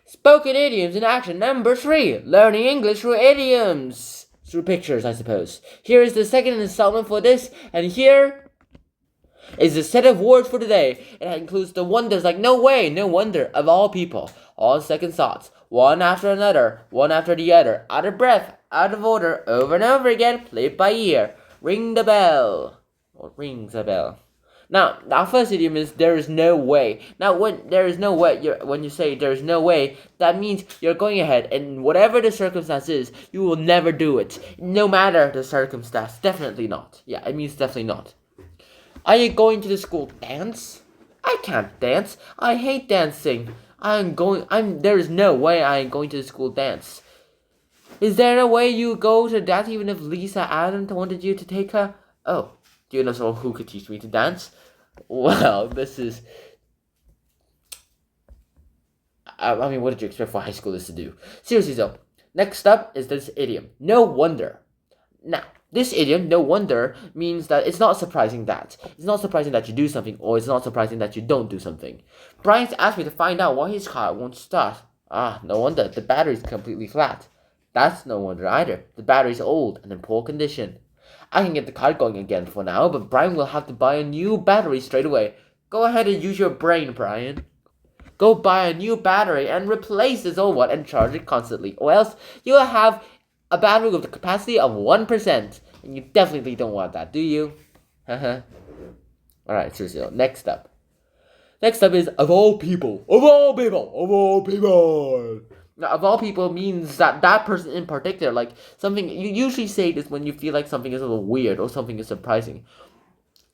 Spoken idioms in action number 3. Learning English through idioms. Through pictures, I suppose. Here is the second installment for this, and here is the set of words for today. It includes the wonders like no way, no wonder, of all people. All second thoughts, one after another, one after the other, out of breath, out of order, over and over again, played by ear. Ring the bell. Or rings a bell. Now, our first idiom is there is no way. Now, when there is no way, when you say there is no way, that means you're going ahead, and whatever the circumstance is, you will never do it, no matter the circumstance. Definitely not. Yeah, it means definitely not. Are you going to the school dance? I can't dance. I hate dancing. There is no way I am going to the school dance. Is there a way you go to that even if Lisa Adams wanted you to take her? Oh, do you know someone who could teach me to dance? Well, this is... I mean, what did you expect for high schoolers to do? Seriously though, next up is this idiom, no wonder. Now, this idiom, no wonder, means that it's not surprising that. It's not surprising that you do something, or it's not surprising that you don't do something. Brian's asked me to find out why his car won't start. Ah, no wonder, the battery's completely flat. That's no wonder either. The battery's old and in poor condition. I can get the car going again for now, but Brian will have to buy a new battery straight away. Go ahead and use your brain, Brian. Go buy a new battery and replace this old one and charge it constantly, or else you'll have a battery with the capacity of 1%. And you definitely don't want that, do you? Alright, seriously, next up. Next up is of all people. Of all people. Of all people. Now, of all people means that person in particular, like something, you usually say this when you feel like something is a little weird or something is surprising.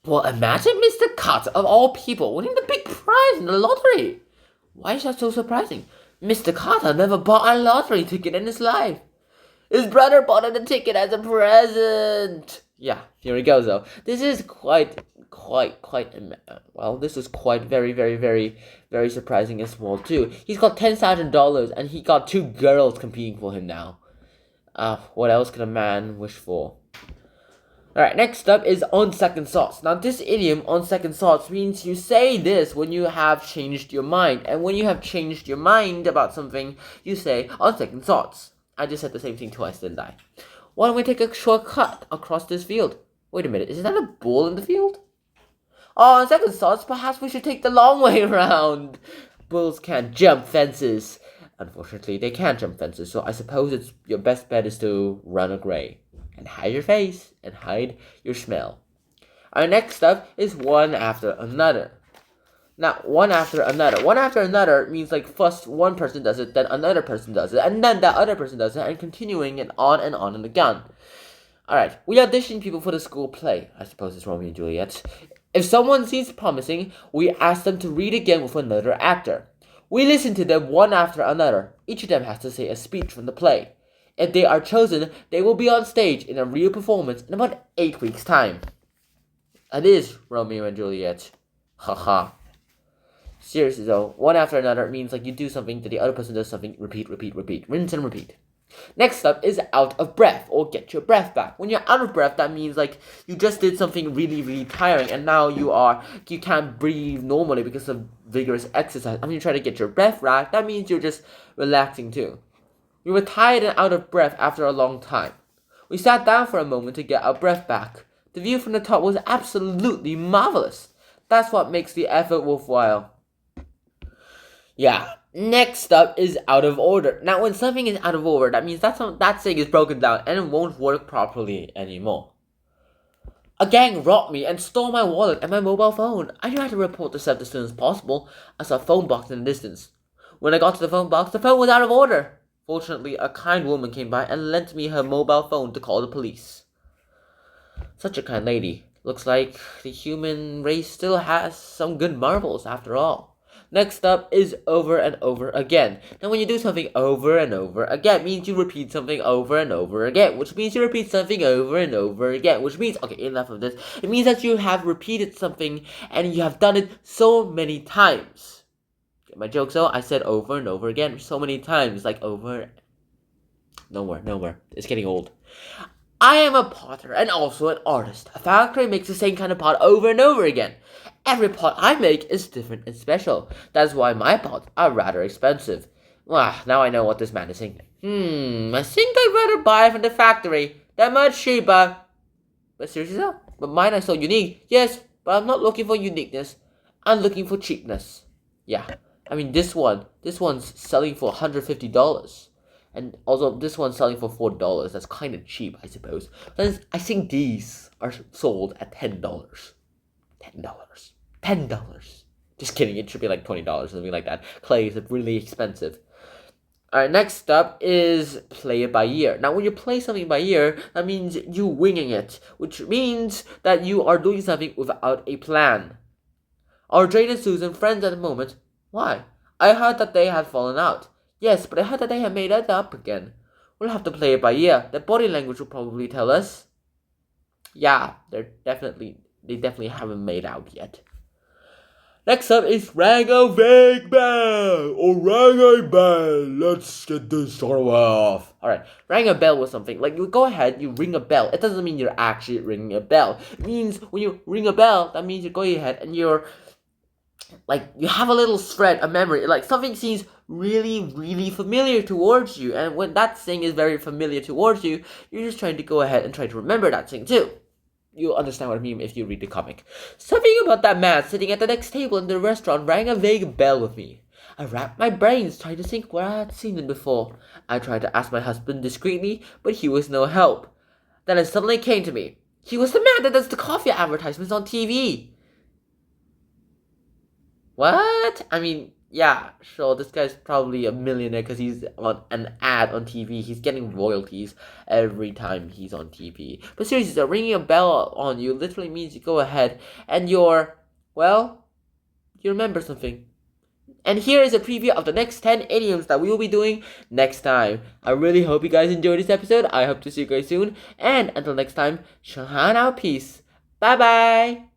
Well, imagine Mr. Cut, of all people, winning the big prize in the lottery. Why is that so surprising? Mr. Carter never bought a lottery ticket in his life. His brother bought him the ticket as a present. Yeah, here we go, though. This is this is quite very surprising as well, too. He's got $10,000, and he got 2 girls competing for him now. What else can a man wish for? Alright, next up is on second thoughts. Now, this idiom, on second thoughts, means you say this when you have changed your mind. And when you have changed your mind about something, you say, on second thoughts. I just said the same thing twice, didn't I? Why don't we take a shortcut across this field? Wait a minute, is that a bull in the field? Oh, on second thoughts, perhaps we should take the long way around. Bulls can't jump fences. Unfortunately, they can't jump fences, so I suppose your best bet is to run away. And hide your face, and hide your smell. Our next up is one after another. Now, one after another. One after another means like first one person does it, then another person does it, and then that other person does it, and continuing and on and again. Alright, we audition people for the school play. I suppose it's Romeo and Juliet. If someone seems promising, we ask them to read again with another actor. We listen to them one after another. Each of them has to say a speech from the play. If they are chosen, they will be on stage in a real performance in about 8 weeks' time. That is Romeo and Juliet. Haha. Seriously though, one after another means like you do something, that the other person does something, repeat, rinse and repeat. Next up is out of breath, or get your breath back. When you're out of breath, that means like you just did something really tiring, and now you can't breathe normally because of vigorous exercise. I mean, you try to get your breath back, that means you're just relaxing too. We were tired and out of breath after a long time. We sat down for a moment to get our breath back. The view from the top was absolutely marvelous. That's what makes the effort worthwhile. Yeah, next up is out of order. Now, when something is out of order, that means that thing is broken down and it won't work properly anymore. A gang robbed me and stole my wallet and my mobile phone. I knew I had to report the theft as soon as possible. I saw a phone box in the distance. When I got to the phone box, the phone was out of order. Fortunately, a kind woman came by and lent me her mobile phone to call the police. Such a kind lady. Looks like the human race still has some good marbles after all. Next up is over and over again. Now, when you do something over and over again, it means you repeat something over and over again, which means you repeat something over and over again, which means, okay, enough of this. It means that you have repeated something and you have done it so many times. Get my joke? So I said over and over again so many times, like over. No more. It's getting old. I am a potter and also an artist. A factory makes the same kind of pot over and over again. Every pot I make is different and special. That's why my pots are rather expensive. Now I know what this man is saying. I think I'd rather buy from the factory. They're much cheaper. But seriously though? But mine are so unique. Yes, but I'm not looking for uniqueness. I'm looking for cheapness. Yeah. I mean this one's selling for $150. And also this one's selling for $4. That's kind of cheap, I suppose. But I think these are sold at $10. $10. Just kidding, it should be like $20, something like that. Clay is really expensive. Alright, next up is play it by ear. Now, when you play something by ear, that means you winging it, which means that you are doing something without a plan. Are Jane and Susan friends at the moment? Why? I heard that they had fallen out. Yes, but I heard that they had made it up again. We'll have to play it by ear. Their body language will probably tell us. Yeah, they definitely haven't made out yet. Next up is ring a big bell or ring a bell. Let's get this started off. Alright, ring a bell was something. Like, you go ahead, you ring a bell. It doesn't mean you're actually ringing a bell. It means when you ring a bell, that means you're going ahead and you're, like, you have a little thread, a memory. Like, something seems really, really familiar towards you. And when that thing is very familiar towards you, you're just trying to go ahead and try to remember that thing too. You'll understand what I mean if you read the comic. Something about that man sitting at the next table in the restaurant rang a vague bell with me. I racked my brains trying to think where I had seen him before. I tried to ask my husband discreetly, but he was no help. Then it suddenly came to me. He was the man that does the coffee advertisements on TV. What? I mean, yeah, sure, this guy's probably a millionaire because he's on an ad on TV. He's getting royalties every time he's on TV. But seriously, so ringing a bell on you literally means you go ahead and you remember something. And here is a preview of the next 10 idioms that we will be doing next time. I really hope you guys enjoyed this episode. I hope to see you guys soon. And until next time, Shahan out, peace. Bye-bye.